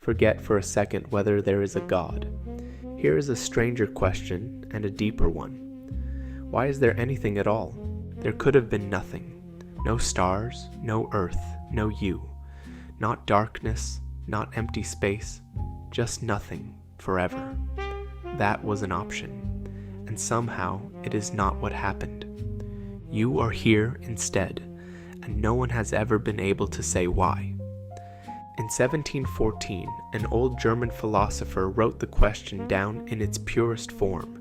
Forget for a second whether there is a God. Here is a stranger question and a deeper one. Why is there anything at all? There could have been nothing. No stars, no earth, no you. Not darkness, not empty space, just nothing, forever. That was an option, and somehow it is not what happened. You are here instead, and no one has ever been able to say why. In 1714, an old German philosopher wrote the question down in its purest form.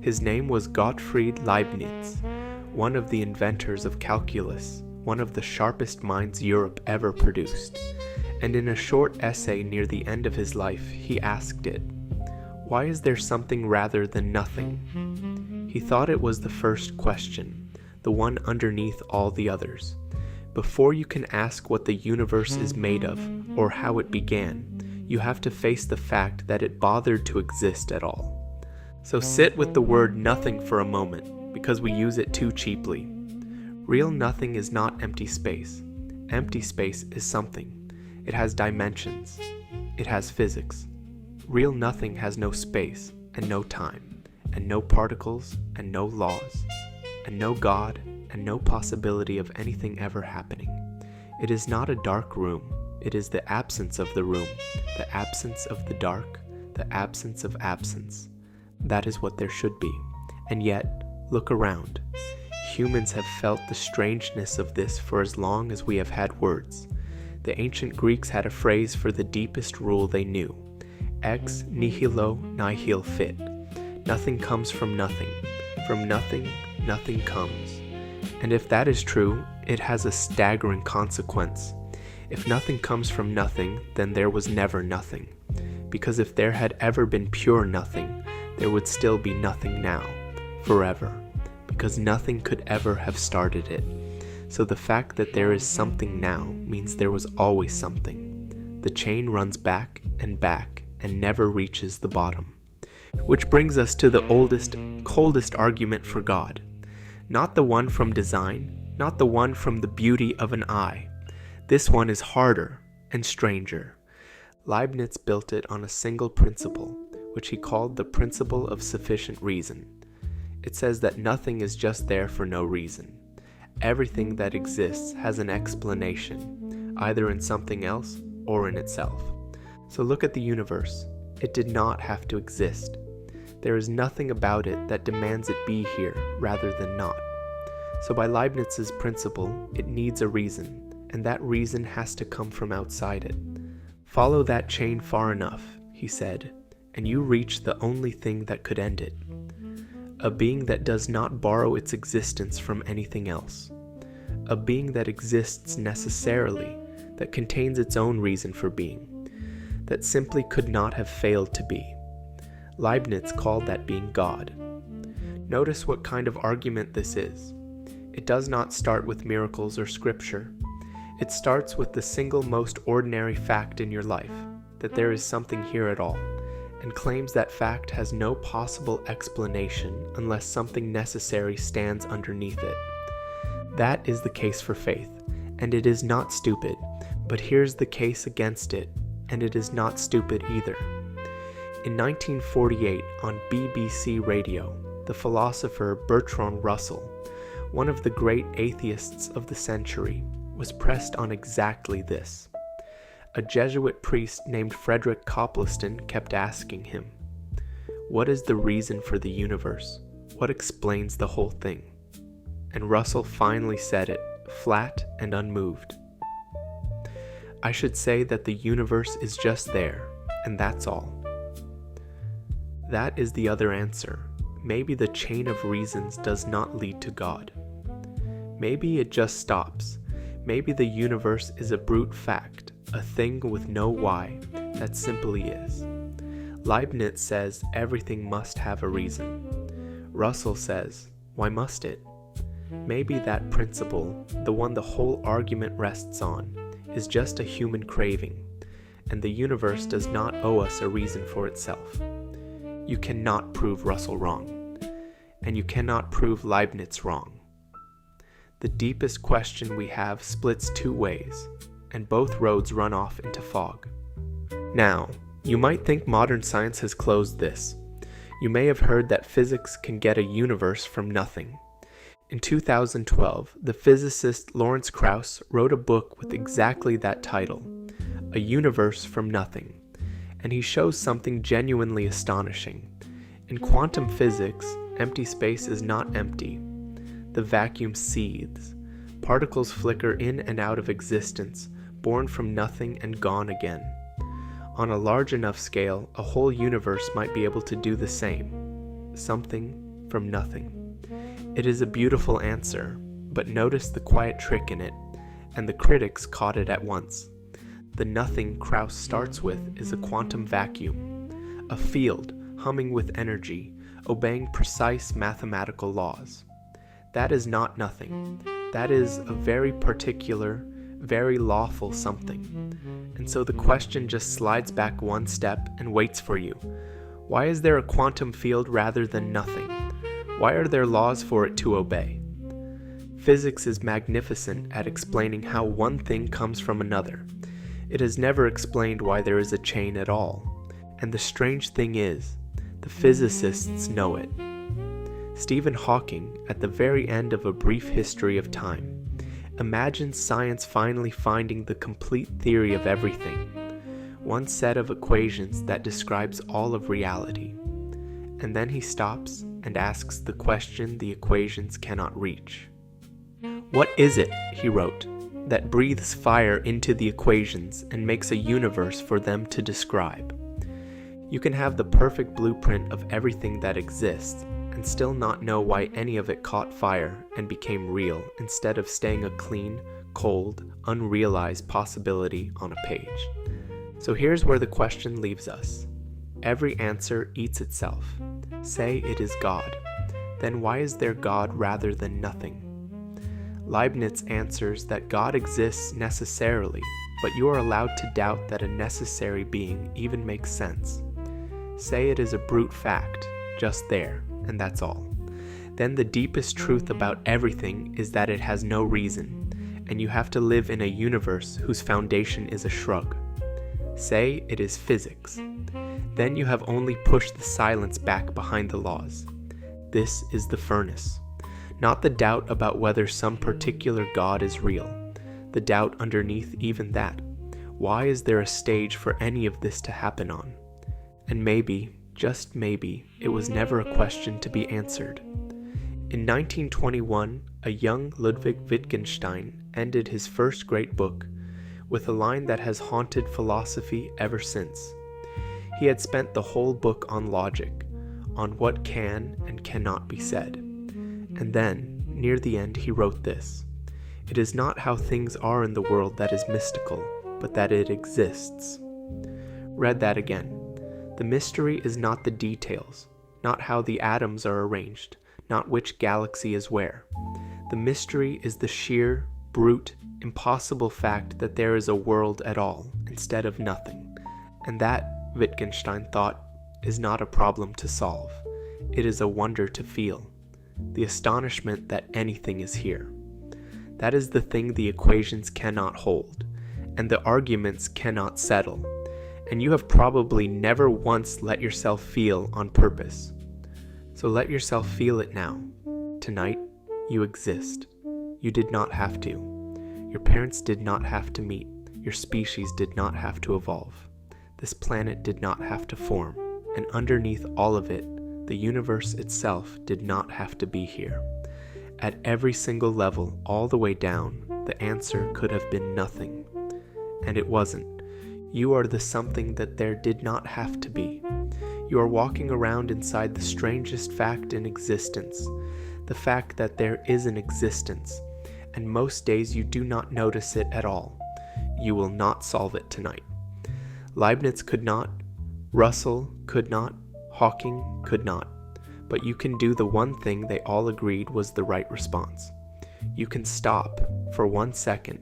His name was Gottfried Leibniz, one of the inventors of calculus, one of the sharpest minds Europe ever produced. And in a short essay near the end of his life, he asked it, "Why is there something rather than nothing?" He thought it was the first question, the one underneath all the others. Before you can ask what the universe is made of, or how it began, you have to face the fact that it bothered to exist at all. So sit with the word nothing for a moment, because we use it too cheaply. Real nothing is not empty space. Empty space is something. It has dimensions. It has physics. Real nothing has no space, and no time, and no particles, and no laws, and no God, and no possibility of anything ever happening. It is not a dark room. It is the absence of the room, the absence of the dark, the absence of absence. That is what there should be. And yet, look around. Humans have felt the strangeness of this for as long as we have had words. The ancient Greeks had a phrase for the deepest rule they knew. Ex nihilo nihil fit. Nothing comes from nothing. From nothing, nothing comes. And if that is true, it has a staggering consequence. If nothing comes from nothing, then there was never nothing. Because if there had ever been pure nothing, there would still be nothing now, forever. Because nothing could ever have started it. So the fact that there is something now means there was always something. The chain runs back and never reaches the bottom. Which brings us to the oldest, coldest argument for God. Not the one from design, not the one from the beauty of an eye. This one is harder and stranger. Leibniz built it on a single principle, which he called the principle of sufficient reason. It says that nothing is just there for no reason. Everything that exists has an explanation, either in something else or in itself. So look at the universe. It did not have to exist. There is nothing about it that demands it be here rather than not. So by Leibniz's principle, it needs a reason, and that reason has to come from outside it. Follow that chain far enough, he said, and you reach the only thing that could end it. A being that does not borrow its existence from anything else. A being that exists necessarily, that contains its own reason for being, that simply could not have failed to be. Leibniz called that being God. Notice what kind of argument this is. It does not start with miracles or scripture. It starts with the single most ordinary fact in your life, that there is something here at all, and claims that fact has no possible explanation unless something necessary stands underneath it. That is the case for faith, and it is not stupid, but here's the case against it, and it is not stupid either. In 1948, on BBC Radio, the philosopher Bertrand Russell, one of the great atheists of the century, was pressed on exactly this. A Jesuit priest named Frederick Copleston kept asking him, "What is the reason for the universe? What explains the whole thing?" And Russell finally said it, flat and unmoved. "I should say that the universe is just there, and that's all." That is the other answer. Maybe the chain of reasons does not lead to God. Maybe it just stops. Maybe the universe is a brute fact, a thing with no why, that simply is. Leibniz says everything must have a reason. Russell says, why must it? Maybe that principle, the one the whole argument rests on, is just a human craving, and the universe does not owe us a reason for itself. You cannot prove Russell wrong, and you cannot prove Leibniz wrong. The deepest question we have splits two ways, and both roads run off into fog. Now, you might think modern science has closed this. You may have heard that physics can get a universe from nothing. In 2012, the physicist Lawrence Krauss wrote a book with exactly that title, A Universe from Nothing, and he shows something genuinely astonishing. In quantum physics, empty space is not empty. The vacuum seethes. Particles flicker in and out of existence, born from nothing and gone again. On a large enough scale, a whole universe might be able to do the same. Something from nothing. It is a beautiful answer, but notice the quiet trick in it, and the critics caught it at once. The nothing Krauss starts with is a quantum vacuum, a field humming with energy, obeying precise mathematical laws. That is not nothing. That is a very particular, very lawful something. And so the question just slides back one step and waits for you. Why is there a quantum field rather than nothing? Why are there laws for it to obey? Physics is magnificent at explaining how one thing comes from another. It has never explained why there is a chain at all. And the strange thing is, the physicists know it. Stephen Hawking, at the very end of a brief history of time, imagines science finally finding the complete theory of everything, one set of equations that describes all of reality. And then he stops and asks the question the equations cannot reach. What is it, he wrote, that breathes fire into the equations and makes a universe for them to describe? You can have the perfect blueprint of everything that exists and still not know why any of it caught fire and became real instead of staying a clean, cold, unrealized possibility on a page. So here's where the question leaves us. Every answer eats itself. Say it is God. Then why is there God rather than nothing? Leibniz answers that God exists necessarily, but you are allowed to doubt that a necessary being even makes sense. Say it is a brute fact, just there, and that's all. Then the deepest truth about everything is that it has no reason, and you have to live in a universe whose foundation is a shrug. Say it is physics. Then you have only pushed the silence back behind the laws. This is the furnace. Not the doubt about whether some particular God is real. The doubt underneath even that. Why is there a stage for any of this to happen on? And maybe, just maybe, it was never a question to be answered. In 1921, a young Ludwig Wittgenstein ended his first great book with a line that has haunted philosophy ever since. He had spent the whole book on logic, on what can and cannot be said. And then, near the end, he wrote this: "It is not how things are in the world that is mystical, but that it exists." Read that again. The mystery is not the details, not how the atoms are arranged, not which galaxy is where. The mystery is the sheer, brute, impossible fact that there is a world at all, instead of nothing. And that, Wittgenstein thought, is not a problem to solve. It is a wonder to feel. The astonishment that anything is here. That is the thing the equations cannot hold, and the arguments cannot settle. And you have probably never once let yourself feel on purpose. So let yourself feel it now. Tonight, you exist. You did not have to. Your parents did not have to meet. Your species did not have to evolve. This planet did not have to form. And underneath all of it, the universe itself did not have to be here. At every single level, all the way down, the answer could have been nothing. And it wasn't. You are the something that there did not have to be. You are walking around inside the strangest fact in existence, the fact that there is an existence, and most days you do not notice it at all. You will not solve it tonight. Leibniz could not, Russell could not, Hawking could not, but you can do the one thing they all agreed was the right response. You can stop for 1 second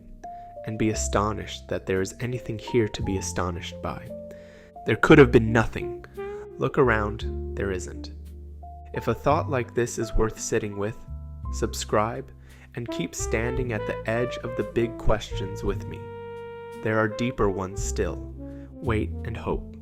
and be astonished that there is anything here to be astonished by. There could have been nothing. Look around, there isn't. If a thought like this is worth sitting with, subscribe and keep standing at the edge of the big questions with me. There are deeper ones still, wait, and hope.